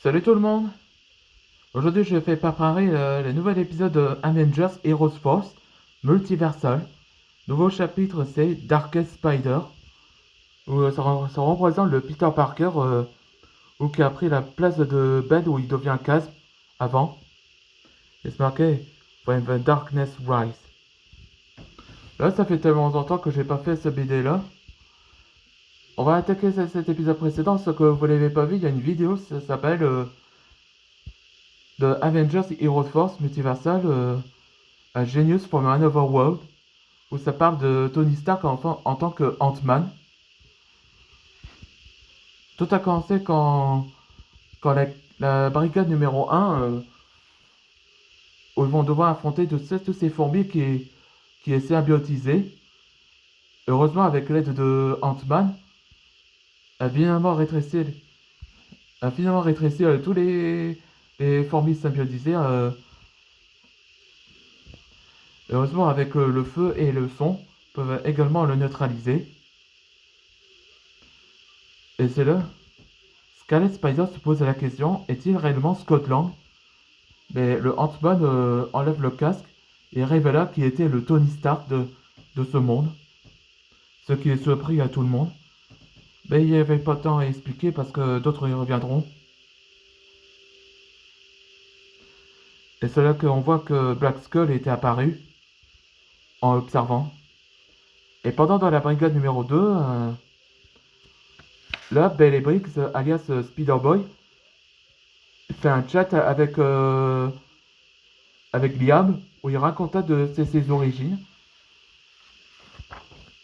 Salut tout le monde! Aujourd'hui je vais préparer le nouvel épisode de Avengers Heroes Force Multiversal. Nouveau chapitre c'est Darkest Spider, où ça représente le Peter Parker où qui a pris la place de Ben où il devient Casp avant. Et c'est marqué When the Darkness Rise. Là ça fait tellement longtemps que j'ai pas fait ce BD là. On va attaquer cet épisode précédent, ce que vous l'avez pas vu, il y a une vidéo, ça s'appelle The Avengers Heroes Force Multiversal. A Genius from Another World, où ça parle de Tony Stark en tant que Ant-Man. Tout a commencé quand la brigade numéro 1, où ils vont devoir affronter tous ces fourmis qui est symbiotisé. Heureusement, avec l'aide de Ant-Man, a finalement rétréci tous les fourmis symbiotisées. Heureusement, avec le feu et le son, peuvent également le neutraliser. Et c'est là, Scarlet Spider se pose la question, est-il réellement Scott Lang? Mais le Ant-Man enlève le casque et révéla qu'il était le Tony Stark de ce monde. Ce qui est surpris à tout le monde. Mais il n'y avait pas de temps à expliquer parce que d'autres y reviendront. Et c'est là qu'on voit que Black Skull était apparu en observant. Et pendant dans la brigade numéro 2, là, Belle et Briggs, alias Spider-Boy, fait un chat avec Liam, où il raconta de ses origines.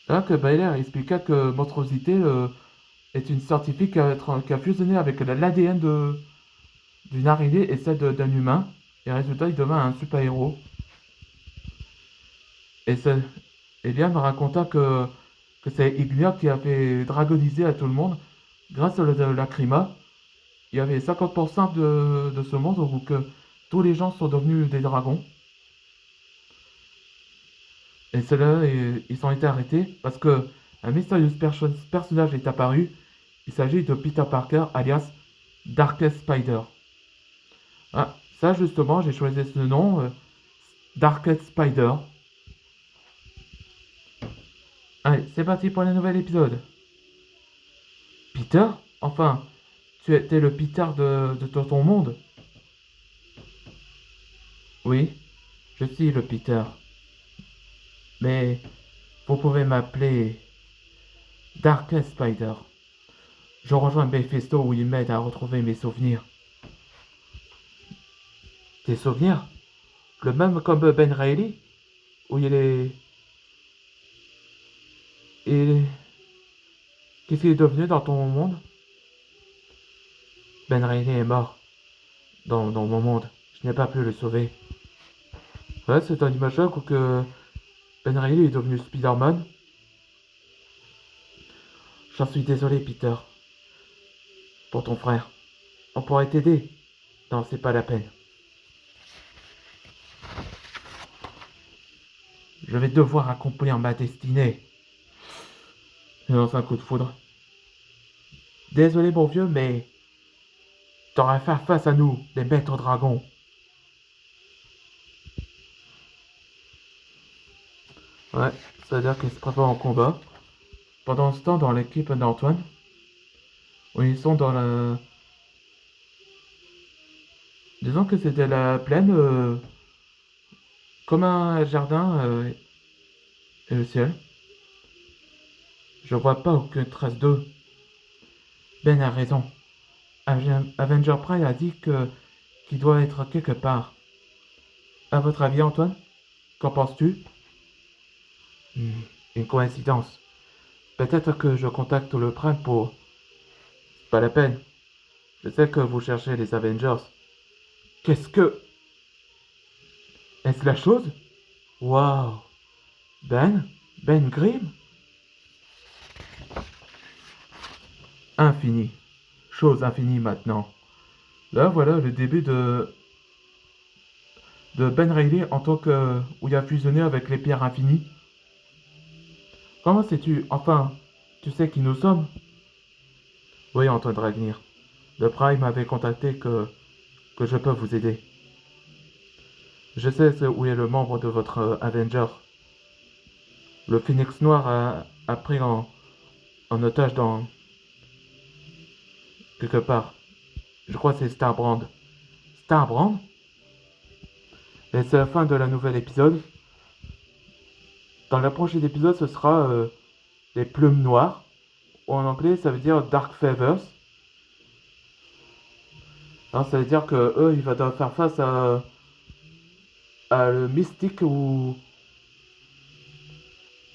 Là que Baylor expliqua que Monstrosité est une scientifique qui a fusionné avec l'ADN d'une araignée et celle d'un humain. Et résultat, il devint un super-héros. Et, et Liam raconta que c'est Ignore qui a fait dragoniser à tout le monde grâce à Lacrima. Il y avait 50% de ce monde où que tous les gens sont devenus des dragons. Et ceux-là, ils ont été arrêtés parce que un mystérieux personnage est apparu. Il s'agit de Peter Parker, alias Darkest Spider. Ah, ça justement, j'ai choisi ce nom, Darkest Spider. Allez, c'est parti pour le nouvel épisode. Peter? Enfin, tu étais le Peter de ton monde? Oui, je suis le Peter. Mais vous pouvez m'appeler Darkest Spider. Je rejoins Mephisto où il m'aide à retrouver mes souvenirs. Tes souvenirs? Le même comme Ben Reilly? Où il est... Et... Qu'est-ce qu'il est devenu dans ton monde? Ben Reilly est mort. Dans mon monde. Je n'ai pas pu le sauver. Ouais, c'est un image que Ben Reilly est devenu Spider-Man. J'en suis désolé, Peter. Pour ton frère. On pourrait t'aider. Non, c'est pas la peine. Je vais devoir accomplir ma destinée. Il lance un coup de foudre. Désolé, mon vieux, mais t'auras à faire face à nous, les maîtres dragons. Ouais, ça veut dire qu'ils se préparent en combat. Pendant ce temps, dans l'équipe d'Antoine, où ils sont dans la... Disons que c'était la plaine, comme un jardin et le ciel. Je vois pas aucune trace d'eux. Ben a raison. Avenger Prime a dit qu'il doit être quelque part. À votre avis, Antoine? Qu'en penses-tu? Une coïncidence. Peut-être que je contacte le Prime pour... Pas la peine. Je sais que vous cherchez les Avengers. Qu'est-ce que... Est-ce la chose? Waouh! Ben? Ben Grimm? Infini. Chose infinie maintenant. Là, voilà le début de Ben Reilly en tant que... où il a fusionné avec les pierres infinies. Comment sais-tu? Enfin, tu sais qui nous sommes? Oui, Antoine Dragnir. Le Prime m'avait contacté que je peux vous aider. Je sais où est le membre de votre Avenger. Le Phénix Noir a pris en otage dans quelque part. Je crois que c'est Starbrand. Starbrand? Et c'est la fin de la nouvelle épisode. Dans le prochain épisode, ce sera les plumes noires. En anglais, ça veut dire Dark Feathers. Alors, ça veut dire que eux, ils vont devoir faire face à le mystique où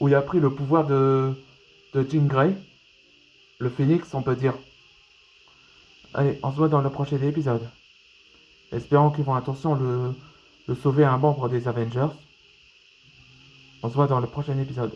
il a pris le pouvoir de Jean Grey. Le phénix, on peut dire. Allez, on se voit dans le prochain épisode. Espérons qu'ils vont attention le sauver un membre des Avengers. On se voit dans le prochain épisode.